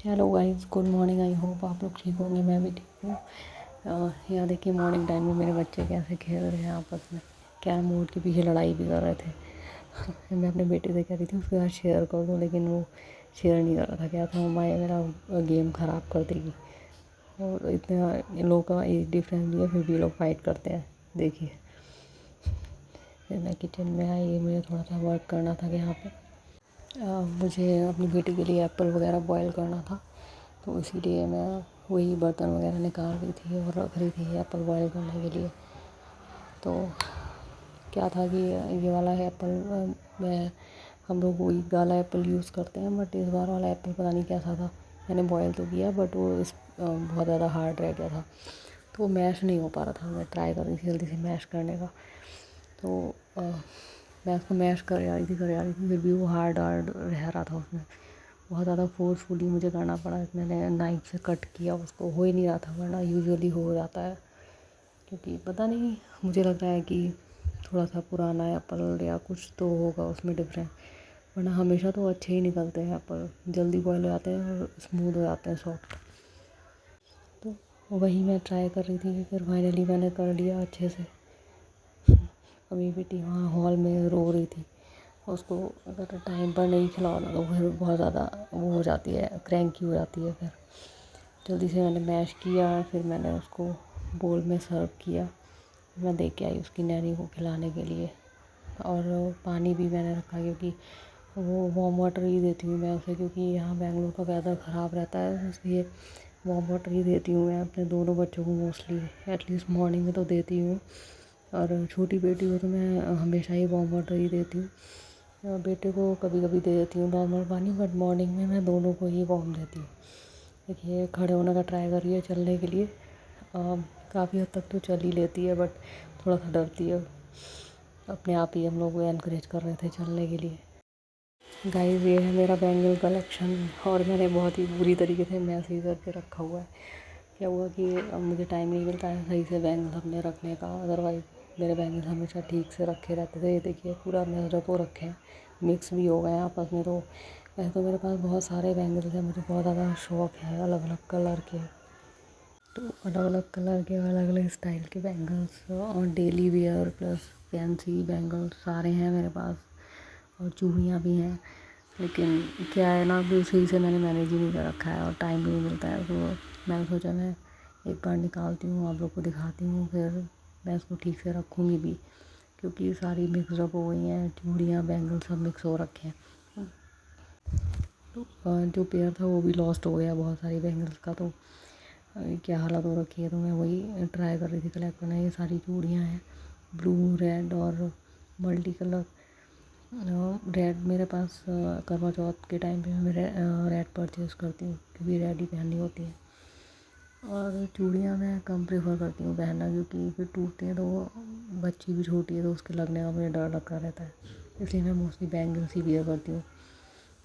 Hello guys, good morning. I hope आप लोग ठीक होंगे, मैं भी ठीक हूँ। यहाँ देखिए मॉर्निंग टाइम में मेरे बच्चे कैसे खेल रहे हैं आपस में। कैरम बोर्ड के पीछे लड़ाई भी कर रहे थे। मैं अपने बेटे से कह रही थी उसके साथ शेयर कर दूँ, लेकिन वो शेयर नहीं कर रहा था। क्या था, मम्मा ये मेरा गेम ख़राब कर देगी। और इतना इन लोगों का एज डिफरेंस भी है, फिर भी लोग फाइट करते हैं। देखिए, फिर मैं किचन में आई, मुझे थोड़ा सा वर्क करना था यहाँ पे। मुझे अपनी बेटी के लिए एप्पल वगैरह बॉयल करना था, तो इसीलिए मैं वही बर्तन वगैरह निकाल रही थी और रख रही थी एप्पल बॉयल करने के लिए। तो क्या था कि ये वाला है एप्पल, मैं हम लोग वही वाला एप्पल यूज़ करते हैं, बट इस बार वाला एप्पल पता नहीं कैसा था। मैंने बॉयल तो किया बट वो बहुत ज़्यादा हार्ड रह गया था, तो वो मैश नहीं हो पा रहा था। मैं ट्राई कर रही थी जल्दी से मैश करने का, तो मैं उसको मैश कर आ रही थी, फिर भी वो हार्ड हार्ड रह रहा था। उसमें बहुत ज़्यादा फोर्सफुली मुझे करना पड़ा। मैंने नाइफ से कट किया उसको, हो ही नहीं रहा था, वरना यूजुअली हो जाता है। क्योंकि पता नहीं, मुझे लग रहा है कि थोड़ा सा पुराना एप्पल या कुछ तो होगा उसमें डिफरेंस, वरना हमेशा तो अच्छे ही निकलते हैं एप्पल, जल्दी बॉयल हो जाते हैं और स्मूथ हो जाते हैं, सॉफ्ट। तो वही मैं ट्राई कर रही थी, फिर फाइनली मैंने कर लिया अच्छे से। अभी बेटी वहाँ हॉल में रो रही थी। उसको अगर टाइम पर नहीं खिलाओ ना तो फिर बहुत ज़्यादा वो हो जाती है, क्रैंकी हो जाती है। फिर जल्दी से मैंने मैश किया, फिर मैंने उसको बोल में सर्व किया। मैं दे के आई उसकी नैनी को खिलाने के लिए। और पानी भी मैंने रखा, क्योंकि वो वार्म वाटर ही देती हूँ मैं उसे, क्योंकि यहाँ बेंगलोर का वेदर ख़राब रहता है, इसलिए वार्म वाटर ही देती हूँ मैं अपने दोनों बच्चों को मोस्टली। एटलीस्ट मॉर्निंग में तो देती हूँ, और छोटी बेटी को तो मैं हमेशा ही वार्म वाटर ही देती हूँ। बेटे को कभी कभी दे देती हूँ नॉर्मल पानी, बट मॉर्निंग में मैं दोनों को ही वार्म देती हूँ। देखिए, खड़े होने का ट्राई कर रही है चलने के लिए। काफ़ी हद तक तो चल ही लेती है, बट थोड़ा सा डरती है। अपने आप ही हम लोग को एनकरेज कर रहे थे चलने के लिए। गाइस, ये है मेरा बैंगल कलेक्शन, और मैंने बहुत ही बुरी तरीके से मैस ही करके रखा हुआ है। क्या हुआ कि अब मुझे टाइम नहीं मिलता है सही से बैंगल्स अपने रखने का, अदरवाइज़ मेरे बैंगल्स हमेशा ठीक से रखे रहते थे। ये देखिए, पूरा मेजरअप हो रखे हैं, मिक्स भी हो गए हैं आपस में। तो वैसे तो मेरे पास बहुत सारे बैंगल्स हैं, मुझे बहुत ज़्यादा शौक़ है अलग अलग कलर के। तो अलग अलग कलर के अलग अलग स्टाइल के बैंगल्स और daily wear plus fancy bangles सारे हैं मेरे पास, और चूड़ियाँ भी हैं। लेकिन क्या है ना, अभी सही से मैंने मैनेज ही नहीं कर रखा है और टाइम भी नहीं मिलता है। तो मैंने सोचा मैं एक बार निकालती हूँ, आप लोग को दिखाती हूँ, फिर मैं इसको ठीक से रखूँगी भी, क्योंकि सारी मिक्सअप हो गई हैं, चूड़ियाँ बैंगल सब मिक्स हो रखे हैं। तो जो पेयर था वो भी लॉस्ट हो गया बहुत सारी बैंगल्स का। तो क्या हालत हो रखी है, तो मैं वही ट्राई कर रही थी कलेक्ट करना। ये सारी चूड़ियाँ हैं, ब्लू, रेड और मल्टी कलर। रेड मेरे पास करवा चौथ के टाइम पे मैं रेड परचेज़ करती हूँ, क्योंकि रेड ही पहननी होती है। और चूड़ियाँ मैं कम प्रेफर करती हूँ पहनना, क्योंकि फिर टूटती हैं, तो वो बच्ची भी छोटी है तो उसके लगने का मुझे डर लगा रहता है। इसलिए मैं मोस्टली बैंगल्स ही वियर करती हूँ,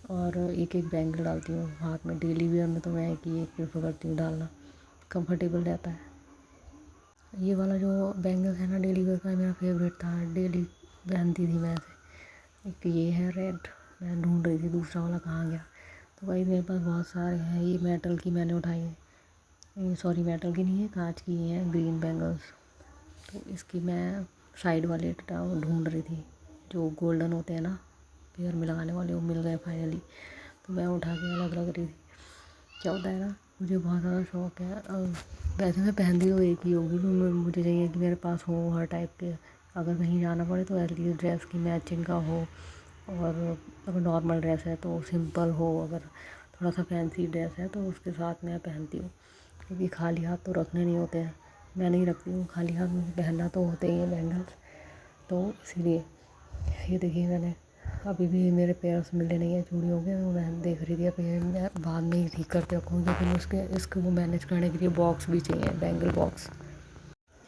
और एक एक बैंगल डालती हूँ हाथ में। डेली वियर में तो मैं एक ही एक प्रेफर करती हूँ डालना, कंफर्टेबल रहता है। ये वाला जो बैंगल्स है ना, डेली वेयर का मेरा फेवरेट था, डेली पहनती थी मैं ऐसे। एक ये है रेड, मैं ढूंढ रही थी दूसरा वाला कहाँ गया। तो भाई मेरे पास बहुत सारे हैं। ये मेटल की मैंने उठाई है, सॉरी मेटल की नहीं है, कांच की है ग्रीन बैंगल्स। तो इसकी मैं साइड वाले ढूंढ रही थी, जो गोल्डन होते हैं ना पेयर में लगाने वाले, वो मिल गए फाइनली। तो मैं उठा के अलग लग रही थी। क्या होता है ना, मुझे बहुत ज़्यादा शौक़ है। वैसे मैं पहनती तो एक ही होगी, तो मुझे चाहिए कि मेरे पास हो हर टाइप के। अगर कहीं जाना पड़े तो एटलीस्ट ड्रेस की मैचिंग का हो, और अगर नॉर्मल ड्रेस है तो सिंपल हो, अगर थोड़ा सा फैंसी ड्रेस है तो उसके साथ मैं पहनती हूँ। क्योंकि खाली हाथ तो रखने नहीं होते हैं, मैं नहीं रखती हूँ खाली हाथ, मुझे पहनना तो होते ही हैं बैंगल्स। तो इसीलिए ये देखिए, मैंने अभी भी मेरे पेयर्स मिले नहीं हैं चूड़ियों के, तो मैं देख रही थी। अभी मैं बाद में ही ठीक करके रखूँगी, लेकिन उसके इसको वो मैनेज करने के लिए बॉक्स भी चाहिए, बैंगल बॉक्स।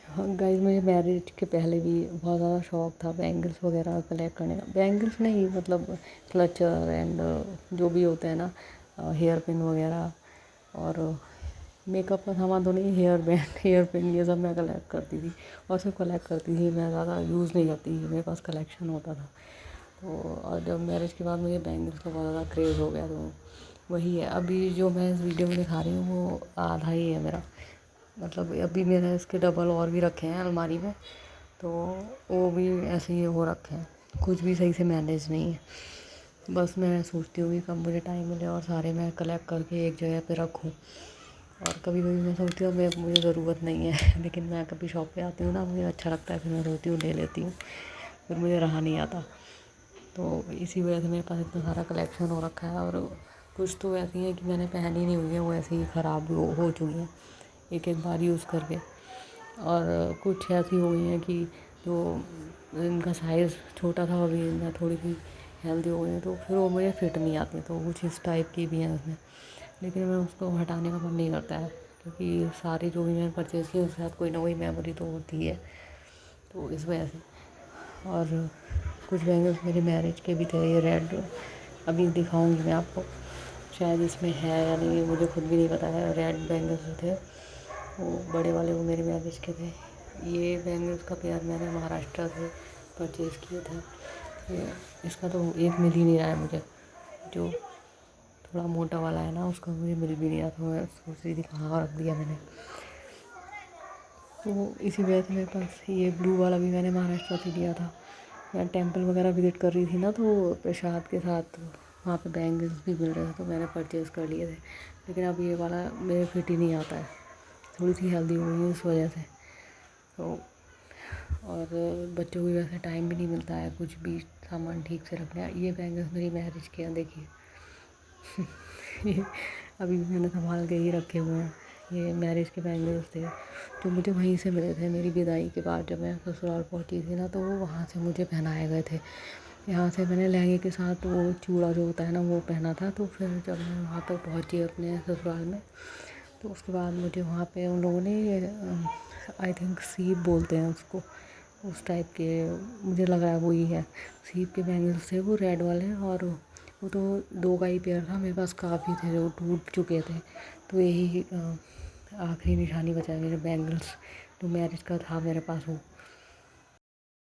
हाँ गाइस, मुझे मैरिज के पहले भी बहुत ज़्यादा शौक़ था बैंगल्स वगैरह कलेक्ट करने का। बैंगल्स नहीं, मतलब क्लचर एंड जो भी होते हैं ना, हेयर पिन वगैरह, और मेकअप का सामान तो नहीं, हेयर बैंड, हेयर पिन, ये सब मैं कलेक्ट करती थी। और सिर्फ कलेक्ट करती थी, मैं ज़्यादा यूज़ नहीं करती थी, मेरे पास कलेक्शन होता था। तो और जब मैरिज के बाद मुझे बैंगल्स का बहुत ज़्यादा क्रेज़ हो गया, तो वही है। अभी जो मैं इस वीडियो में दिखा रही हूँ वो आधा ही है मेरा, मतलब अभी मेरा इसके डबल और भी रखे हैं अलमारी में, तो वो भी ऐसे ही हो रखे हैं, कुछ भी सही से मैनेज नहीं है। बस मैं सोचती हूँ कि कब मुझे टाइम मिले और सारे मैं कलेक्ट करके एक जगह पे रखूँ। और कभी कभी मैं सोचती हूँ मैं मुझे ज़रूरत नहीं है लेकिन मैं कभी शॉप पे आती हूँ ना, मुझे अच्छा लगता है, फिर मैं सोचती हूँ ले लेती हूँ, फिर मुझे रहा नहीं आता। तो इसी वजह से मेरे पास इतना सारा कलेक्शन हो रखा है। और कुछ तो ऐसी हैं कि मैंने पहनी नहीं हुई है, वो ऐसे ही ख़राब हो चुकी हैं एक एक बार यूज़ करके। और कुछ ऐसी हो गई हैं कि जो इनका साइज़ छोटा था, अभी मैं थोड़ी सी हेल्दी हो गई हूँ, तो फिर वो मुझे फिट नहीं आती, तो कुछ इस टाइप की भी हैं उसमें। लेकिन मैं उसको हटाने का मन नहीं करता है, क्योंकि सारी जो भी मैंने परचेज़ की उसके साथ कोई ना कोई मेमोरी तो होती है, तो इस वजह से। और कुछ बैंगल्स मेरे मैरिज के भी थे, ये रेड, अभी दिखाऊंगी मैं आपको, शायद इसमें है या नहीं मुझे खुद भी नहीं पता है। रेड बैंगल्स जो थे वो बड़े वाले, वो मेरे मैरिज के थे। ये बैंगल्स का पेयर मैंने महाराष्ट्र से परचेज़ किए थे। इसका तो एक मिल ही नहीं रहा है मुझे, जो थोड़ा मोटा वाला है ना उसका मुझे मिल भी नहीं रहा, तो मैं सोच रही थी कहाँ रख दिया मैंने। तो इसी वजह से मेरे पास ये ब्लू वाला भी मैंने महाराष्ट्र से लिया था। मैं टेंपल वगैरह विज़िट कर रही थी ना, तो प्रसाद के साथ वहाँ पे बैंगल्स भी मिल रहे थे, तो मैंने परचेज़ कर लिए थे। लेकिन अब ये वाला मेरे फिट ही नहीं आता है, थोड़ी सी हेल्दी हो गई है इस वजह से। तो और बच्चों को वैसे टाइम भी नहीं मिलता है कुछ भी सामान ठीक से रखने। ये बैंगल्स मेरी मैरिज के हैं, देखिए ये अभी भी मैंने संभाल के ही रखे हुए हैं। ये मैरिज के बैंगल्स थे जो मुझे वहीं से मिले थे, मेरी विदाई के बाद जब मैं ससुराल पहुंची थी ना, तो वो वहाँ से मुझे पहनाए गए थे। यहाँ से मैंने लहंगे के साथ वो चूड़ा जो होता है ना वो पहना था। तो फिर जब मैं वहाँ पर पहुँची अपने ससुराल में, तो उसके बाद मुझे वहाँ पे उन लोगों ने आई थिंक सीप बोलते हैं उसको, उस टाइप के, मुझे लग रहा है वही है, सीप के बैंगल्स थे वो रेड वाले। और वो तो 2 का ही पेयर था, मेरे पास काफ़ी थे जो टूट चुके थे, तो यही आखिरी निशानी बचा है मेरे बैंगल्स, तो मैरिज का था मेरे पास वो।